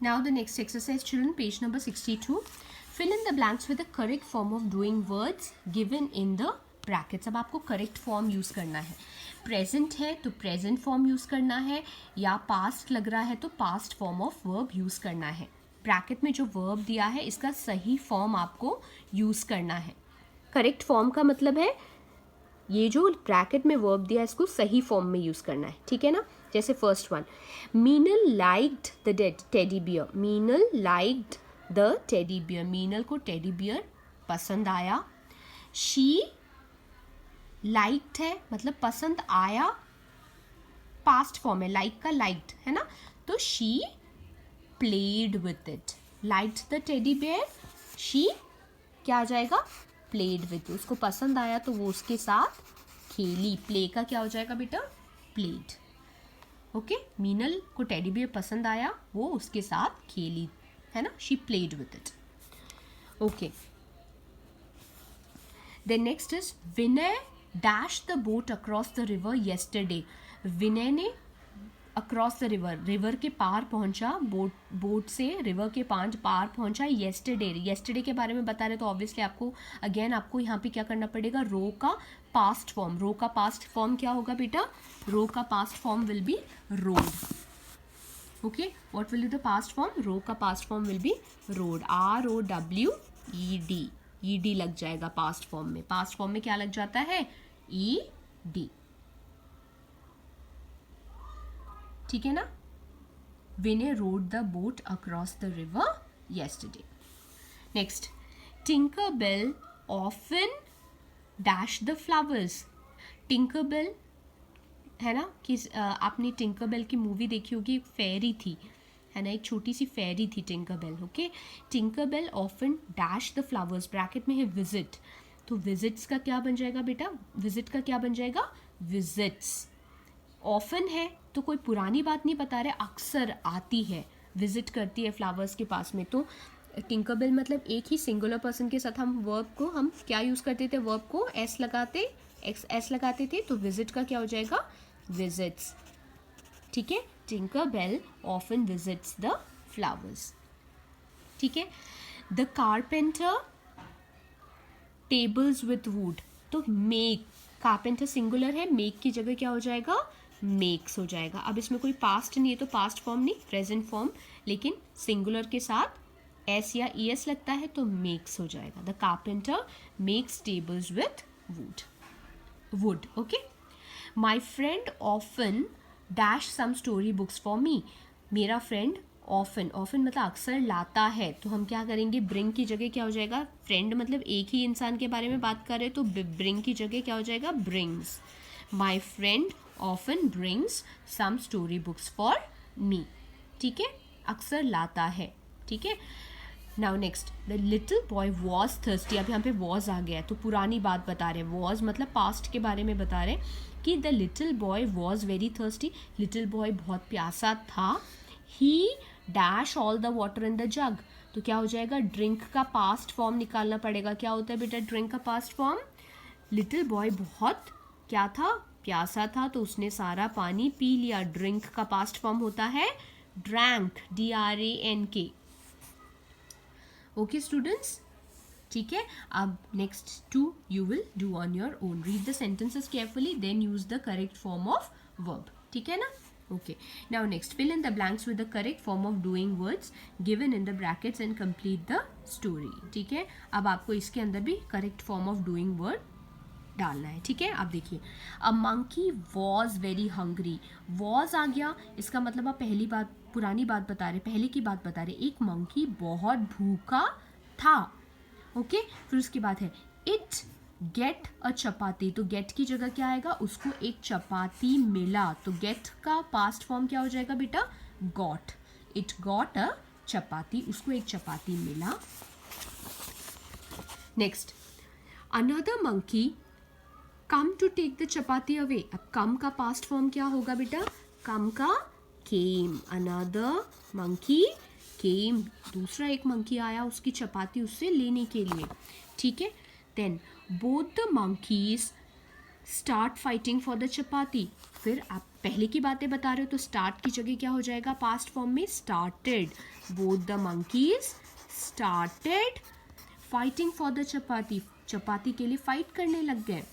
Now the next exercise, children, page number 62. Fill in the blanks with the correct form of doing words given in the brackets. अब आपको correct form use करना है. Present है तो present form use करना है, या past लग रहा है तो past form of verb use करना है. ब्रैकेट में जो वर्ब दिया है इसका सही फॉर्म आपको यूज़ करना है. करेक्ट फॉर्म का मतलब है ये जो ब्रैकेट में वर्ब दिया है इसको सही फॉर्म में यूज़ करना है, ठीक है ना. जैसे first one, Meenal liked the teddy bear. Meenal liked the teddy bear. Meenal को टेडी बियर पसंद आया. शी लाइक्ड है मतलब पसंद आया, पास्ट फॉर्म है, लाइक का लाइक्ड है ना, तो she played with it. Liked the teddy bear. She क्या आ जाएगा, played with. उसको पसंद आया तो वो उसके साथ खेली. play का क्या हो जाएगा बेटा, played. ओके, मीनल को टेडी बियर पसंद आया, वो उसके साथ खेली, है ना. she played with it. Okay, then next is Vinay dashed the boat across the river yesterday. विनय ने अक्रॉस द रिवर, रिवर के पार पहुंचा, बोट से रिवर के पार पहुंचा येस्टरडे. येस्टरडे के बारे में बता रहे तो ऑब्वियसली आपको अगेन आपको यहाँ पे क्या करना पड़ेगा, रो का पास्ट फॉर्म. रो का पास्ट फॉर्म क्या होगा बेटा, रो का past form will be rowed. Okay, what will be the past form, row का past form will be rowed. ROWED. ED लग जाएगा पास्ट फॉर्म में. पास्ट फॉर्म में क्या लग जाता है, ED. ठीक है ना. Vinay rowed the boat across the river yesterday. Next, Tinkerbell often dash the flowers. Tinkerbell है ना, कि आपने टिंकरबेल की मूवी देखी होगी, फेरी थी, है ना, एक छोटी सी फेरी थी Tinkerbell. Okay, Tinkerbell often dash the flowers. Bracket में है विजिट, तो विजिट्स का क्या बन जाएगा बेटा, विजिट का क्या बन जाएगा, विजिट्स. ऑफन है तो कोई पुरानी बात नहीं बता रहे, अक्सर आती है, विजिट करती है फ्लावर्स के पास में. तो टिंकरबेल मतलब एक ही सिंगुलर पर्सन के साथ हम वर्ब को हम क्या यूज़ करते थे, वर्ब को एस लगाते थे, तो विजिट का क्या हो जाएगा, विजिट्स. ठीक है, टिंकरबेल ऑफन विजिट्स द फ्लावर्स. ठीक है. The carpenter tables with would. तो मेक, कारपेंटर सिंगुलर है, मेक की जगह क्या हो जाएगा, मेक्स हो जाएगा. अब इसमें कोई पास्ट नहीं है तो पास्ट फॉर्म नहीं, प्रेजेंट फॉर्म, लेकिन सिंगुलर के साथ एस या ES लगता है तो मेक्स हो जाएगा. The carpenter makes tables with wood. Okay, my friend often dash some story books for me. मेरा फ्रेंड ऑफन मतलब अक्सर लाता है, तो हम क्या करेंगे, ब्रिंग की जगह क्या हो जाएगा, फ्रेंड मतलब एक ही इंसान के बारे में बात कर रहे हैं तो ब्रिंग की जगह क्या हो जाएगा, brings. My friend often brings some story books for me. ठीक है, अक्सर लाता है. ठीक है. Now next, the little boy was thirsty. अब यहाँ पे वॉज आ गया है तो पुरानी बात बता रहे. वॉज मतलब पास्ट के बारे में बता रहे कि the little boy was very thirsty. Little boy बहुत प्यासा था. ही dash all the water in the जग. तो क्या हो जाएगा, ड्रिंक का पास्ट फॉर्म निकालना पड़ेगा. क्या होता है बेटा ड्रिंक का पास्ट फॉर्म, लिटिल बॉय बहुत क्या था, प्यासा था, तो उसने सारा पानी पी लिया. ड्रिंक का पास्ट फॉर्म होता है ड्रैंक, DRANK. ओके स्टूडेंट्स, ठीक है. अब next 2 you will do on your own. Read the sentences carefully, then use the correct form of verb. ठीक है ना. Okay, now next, fill in the blanks with the correct form of doing words given in the brackets and complete the story. ठीक है, अब आपको इसके अंदर भी correct form of doing word डालना है. ठीक है, आप देखिए, a monkey was very hungry. Was आ गया, इसका मतलब आप पहली बात, पुरानी बात बता रहे, पहले की बात बता रहे. एक मंकी बहुत भूखा था. ओके, फिर उसके बाद है इट गेट अ चपाती. तो गेट की जगह क्या आएगा, उसको एक चपाती मिला. तो गेट का पास्ट फॉर्म क्या हो जाएगा बेटा, got. It got a chapati, उसको एक चपाती मिला. Next, another monkey come to take the chapati away. अब कम का पास्ट फॉर्म क्या होगा बेटा, कम का केम. अनदर मंकी केम, दूसरा एक मंकी आया उसकी चपाती उससे लेने के लिए. ठीक है. Then both the monkeys start fighting for the chapati. फिर आप पहले की बातें बता रहे हो तो स्टार्ट की जगह क्या हो जाएगा पास्ट फॉर्म में, started. Both the monkeys started fighting for the chapati, चपाती के लिए फाइट करने लग गए।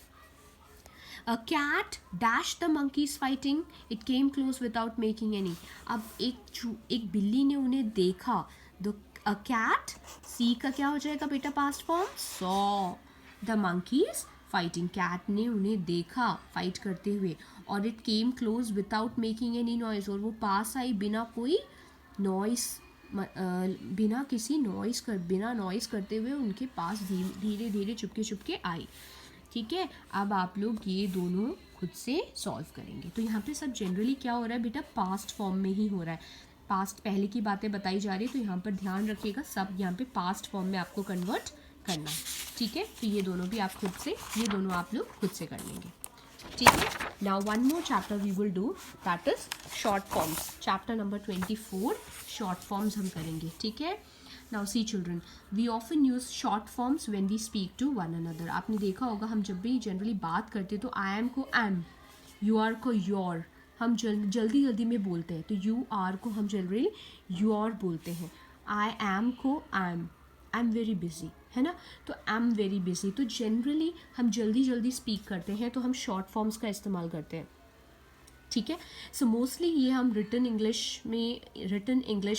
A cat dashed the monkeys fighting. It came close without making any. अब एक बिल्ली ने उन्हें देखा। The a cat, see का क्या हो जाएगा बेटा past form, saw the monkeys fighting. cat ने उन्हें देखा फाइट करते हुए, और it came close without making any noise, और वो पास आई बिना कोई नॉइस, बिना नॉइस करते हुए उनके पास धीरे धीरे चुपके चुपके आई। ठीक है, अब आप लोग ये दोनों खुद से सॉल्व करेंगे। तो यहाँ पे सब जनरली क्या हो रहा है बेटा, पास्ट फॉर्म में ही हो रहा है। पास्ट पहले की बातें बताई जा रही है, तो यहाँ पर ध्यान रखिएगा सब यहाँ पे पास्ट फॉर्म में आपको कन्वर्ट करना है। ठीक है, तो ये दोनों भी आप खुद से, ये दोनों आप लोग खुद से कर लेंगे। ठीक है, now one more chapter we will do, that is short forms. Chapter number 24 short forms हम करेंगे। ठीक है, now see children, we often use short forms when we speak to one another. आपने देखा होगा हम जब भी जनरली बात करते हैं तो आई एम को एम, यू आर को योर, हम जल्दी जल्दी में बोलते हैं। तो यू आर को हम जनरली योर बोलते हैं, आई एम को am, I am very busy, है ना, तो आई एम वेरी बिजी। तो जनरली हम जल्दी जल्दी स्पीक करते हैं तो हम शॉर्ट फॉर्म्स का इस्तेमाल करते हैं। ठीक है, सो मोस्टली ये हम रिटन इंग्लिश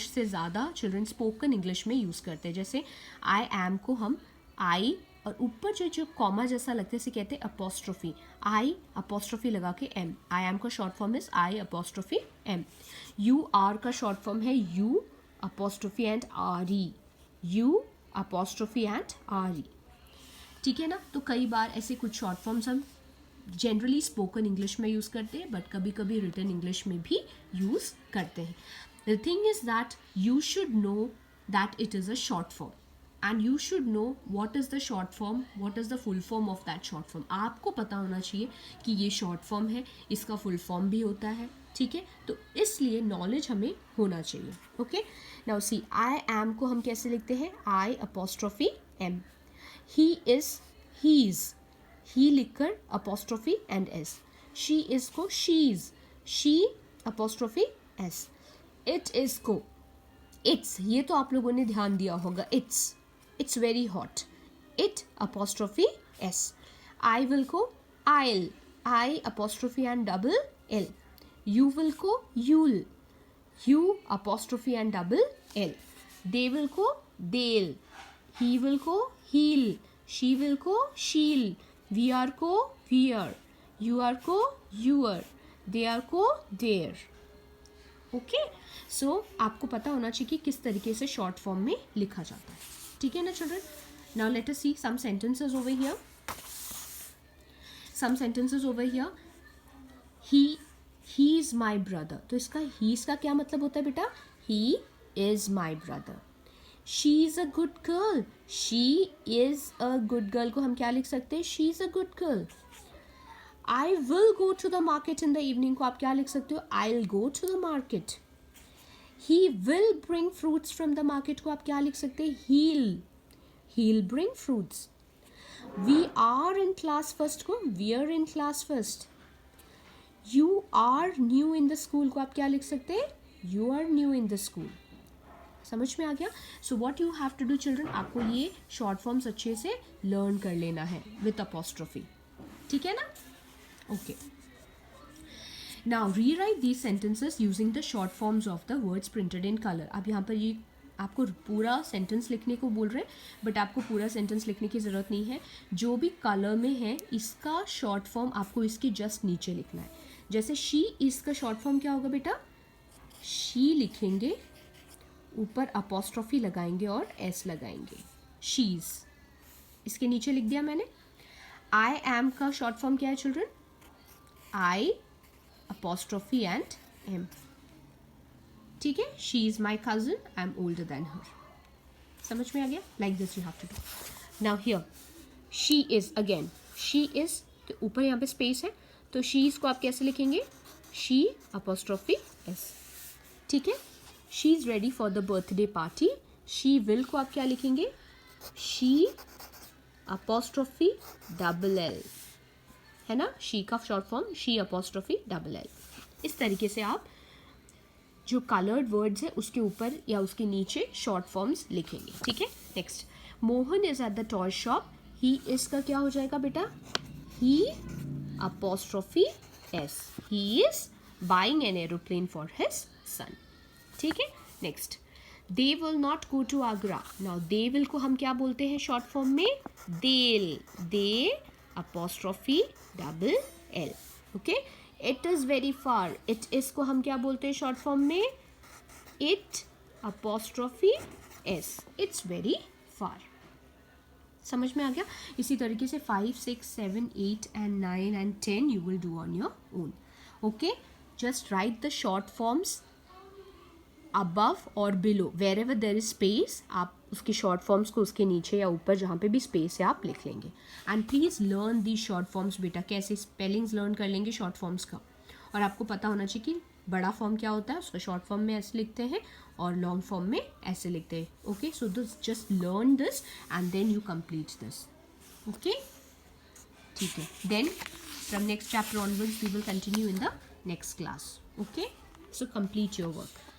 से ज़्यादा चिल्ड्रन स्पोकन इंग्लिश में यूज़ करते हैं। जैसे आई एम को हम आई, और ऊपर जो कॉमा जैसा लगता है इसे कहते हैं अपोस्ट्रोफी, आई अपोस्ट्रोफी लगा के एम। आई एम का short form is I apostrophe M. You are का शॉर्ट फॉर्म है you apostrophe and R E, you apostrophe and R E. ठीक है ना, तो कई बार ऐसे कुछ शॉर्ट फॉर्म्स हम जनरली स्पोकन इंग्लिश में यूज़ करते हैं, बट कभी कभी रिटन इंग्लिश में भी यूज़ करते हैं। The thing is that you should know that it is a short form, and you should know what is the short form, what is the full form of that short form. आपको पता होना चाहिए कि ये short form है, इसका full form भी होता है। ठीक है, तो इसलिए नॉलेज हमें होना चाहिए। Okay, now see, I am को हम कैसे लिखते हैं, I apostrophe M. He is, he's, he लिखकर apostrophe and S. She is को she's, she apostrophe S. It is को इट्स, ये तो आप लोगों ने ध्यान दिया होगा, it's very hot, it apostrophe S. I will को I'll, I apostrophe and double L. You will को you'll, you apostrophe and double L. They will को देल, ही विल को हील, शी विल को शील। वी आर को wear, you are को your, they are को देयर। ओके, सो आपको पता होना चाहिए कि किस तरीके से शॉर्ट फॉर्म में लिखा जाता है। ठीक है ना children, now let us see some sentences over here. Some sentences over here, he is my brother. तो इसका ही का क्या मतलब होता है बेटा, he is my brother. She is a good girl, she is a good girl को हम क्या लिख सकते हैं, she is a good girl. I will go to the market in the evening को आप क्या लिख सकते हो, आई will go to the market. He will bring fruits from the market को आप क्या लिख सकते हैं, he'll bring fruits. We are in class first को we are in class first. You are new in the school को आप क्या लिख सकते हैं, you are new in the school. समझ में आ गया? So what you have to do children, आपको ये शॉर्ट फॉर्म्स अच्छे से लर्न कर लेना है विथ अपोस्ट्रोफी. ठीक है ना? Okay. Now rewrite these sentences using the short forms of the words printed in colour. अब यहाँ पर ये आपको पूरा सेंटेंस लिखने को बोल रहे हैं, बट आपको पूरा सेंटेंस लिखने की ज़रूरत नहीं है. जो भी कलर में है इसका शॉर्ट फॉर्म आपको इसके जस्ट नीचे लिखना है. जैसे शी, इसका शॉर्ट फॉर्म क्या होगा बेटा, शी लिखेंगे, ऊपर अपोस्ट्रोफी लगाएंगे और एस लगाएंगे, शीज. इसके नीचे लिख दिया मैंने. आई एम का शॉर्ट फॉर्म क्या है children, I apostrophe and M. ठीक है, she is my cousin, I am older than her. समझ में आ गया? Like this you have to do. Now here she is, again she is के ऊपर यहाँ पे स्पेस है, तो शी इज को आप कैसे लिखेंगे, शी अपोस्ट्रोफी एस. ठीक है. She is ready for the birthday party, she will को आप क्या लिखेंगे, शी अपोस्ट्रोफी डबल एल, है ना, शी का short form she apostrophe double L. इस तरीके से आप जो कलर्ड वर्ड्स है उसके ऊपर या उसके नीचे शॉर्ट फॉर्म्स लिखेंगे, ठीक है। Next, Mohan is at the toy shop, he is का क्या हो जाएगा बेटा, he apostrophe S, he is buying an aeroplane for his son, ठीक है। Next, they will not go to Agra, now they will को हम क्या बोलते हैं शॉर्ट फॉर्म में, they'll, they apostrophe double L, okay. It is very far, it is को हम क्या बोलते हैं शॉर्ट फॉर्म में, it apostrophe S, it's very far. समझ में आ गया। इसी तरीके से 5, 6, 7, 8 and 9 and 10 you will do on your own, okay। just write the short forms above or below wherever there is space, आप उसकी शॉर्ट फॉर्म्स को उसके नीचे या ऊपर जहाँ पे भी स्पेस है आप लिख लेंगे। And please learn the short forms बेटा, कैसे स्पेलिंग्स लर्न कर लेंगे शॉर्ट फॉर्म्स का, और आपको पता होना चाहिए कि बड़ा फॉर्म क्या होता है, उसका शॉर्ट फॉर्म में ऐसे लिखते हैं और लॉन्ग फॉर्म में ऐसे लिखते हैं, okay. So this just learn this and then you complete this, okay, ठीक है। Then from next chapter onwards we will continue in the next class, okay. So complete your work.